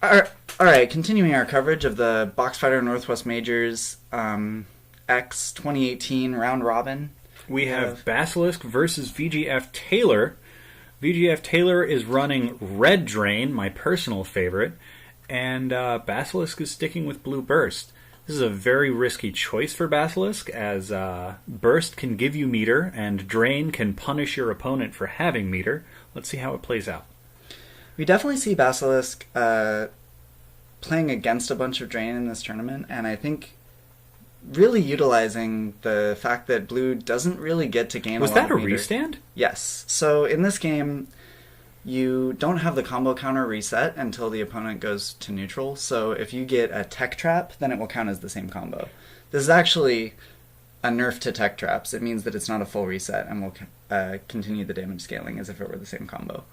All right, continuing our coverage of the Boxfighter Northwest Majors X 2018 round robin. We have Basilisk versus VGFTaylor. VGFTaylor is running Red Drain, my personal favorite, and Basilisk is sticking with Blue Burst. This is a very risky choice for Basilisk, as Burst can give you meter, and Drain can punish your opponent for having meter. Let's see how it plays out. We definitely see Basilisk playing against a bunch of Drain in this tournament, and I think really utilizing the fact that Blue doesn't really get to gain Was a lot that a of meter. restand? Yes. So in this game, you don't have the combo counter reset until the opponent goes to neutral. So if you get a tech trap, then it will count as the same combo. This is actually a nerf to tech traps. It means that it's not a full reset and will continue the damage scaling as if it were the same combo.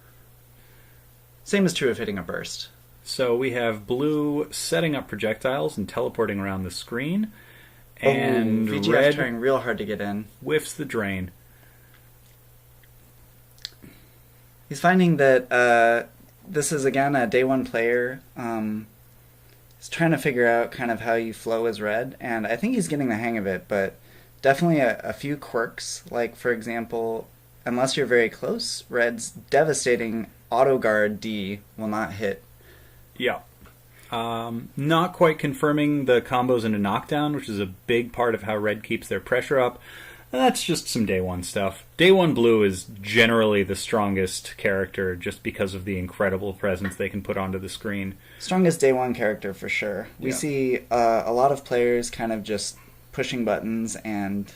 Same is true of hitting a burst. So we have Blue setting up projectiles and teleporting around the screen. And VGF Red trying real hard to get in. whiffs the Drain. He's finding that this is, again, a day one player. He's trying to figure out kind of how you flow as Red, and I think he's getting the hang of it, but definitely a few quirks. Like, for example, unless you're very close, Red's devastating auto guard D will not hit. Yeah. Not quite confirming the combos into knockdown, which is a big part of how Red keeps their pressure up. That's just some day one stuff. Day one Blue is generally the strongest character just because of the incredible presence they can put onto the screen. Strongest day one character for sure. We see a lot of players kind of just pushing buttons, and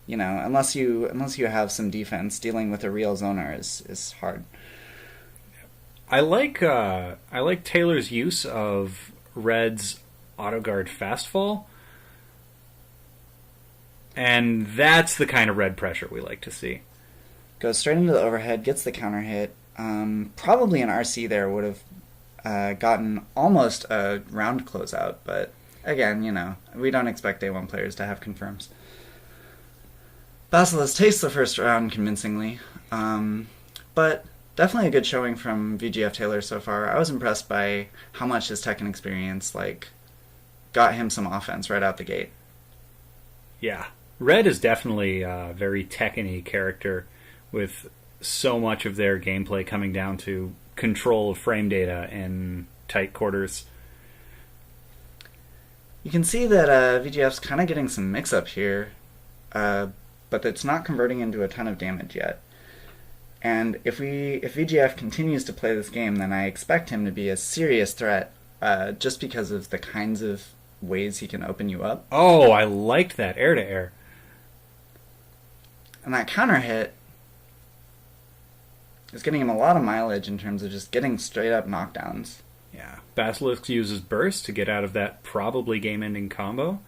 unless you have some defense, dealing with a real zoner is hard. I like Taylor's use of Red's auto guard fastfall, and that's the kind of Red pressure we like to see. Goes straight into the overhead, gets the counter hit. Probably an RC there would have gotten almost a round closeout, but again, we don't expect day one players to have confirms. Basilisk takes the first round convincingly, but definitely a good showing from VGFTaylor so far. I was impressed by how much his tech and experience got him some offense right out the gate. Yeah. Red is definitely a very Tekken-y character, with so much of their gameplay coming down to control of frame data in tight quarters. You can see that VGF's kind of getting some mix-up here, but it's not converting into a ton of damage yet. And if VGF continues to play this game, then I expect him to be a serious threat, just because of the kinds of ways he can open you up. Oh, I liked that air-to-air. And that counter hit is getting him a lot of mileage in terms of just getting straight-up knockdowns. Yeah. Basilisk uses Burst to get out of that probably game-ending combo.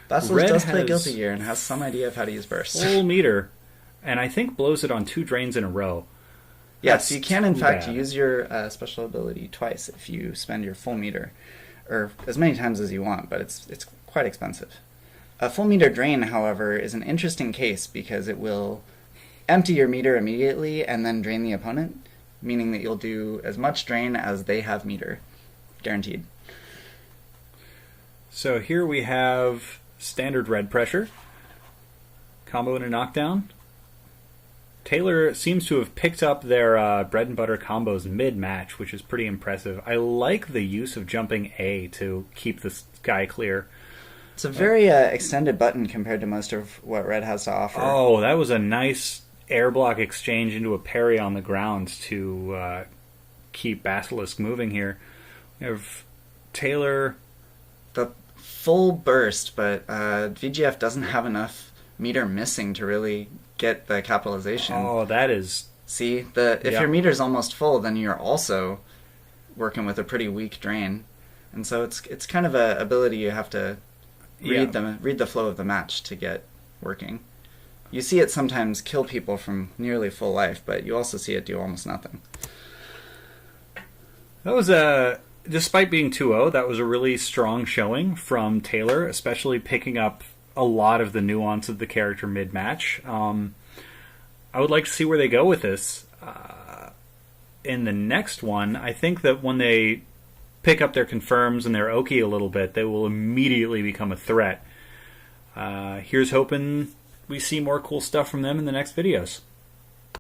Basilisk does play Guilty Gear and has some idea of how to use Burst. Full meter, and I think blows it on 2 drains in a row. Yes, so you can in fact use your special ability twice if you spend your full meter, or as many times as you want, but it's quite expensive. A full meter drain, however, is an interesting case because it will empty your meter immediately and then drain the opponent, meaning that you'll do as much drain as they have meter. Guaranteed. So here we have standard Red pressure, combo and a knockdown. Taylor seems to have picked up their bread and butter combos mid-match, which is pretty impressive. I like the use of jumping A to keep the guy clear. It's a very extended button compared to most of what Red has to offer. Oh, that was a nice air block exchange into a parry on the ground to keep Basilisk moving here. We have Taylor. The full burst, but VGF doesn't have enough meter missing to really get the capitalization. Oh, that is... See, if your meter's almost full, then you're also working with a pretty weak drain. And so it's kind of a ability you have to read the flow of the match to get working. You see it sometimes kill people from nearly full life, but you also see it do almost nothing. That was despite being 2-0, that was a really strong showing from Taylor, especially picking up a lot of the nuance of the character mid-match. I would like to see where they go with this. In the next one, I think that when they pick up their confirms and their Oki a little bit, they will immediately become a threat. Here's hoping we see more cool stuff from them in the next videos.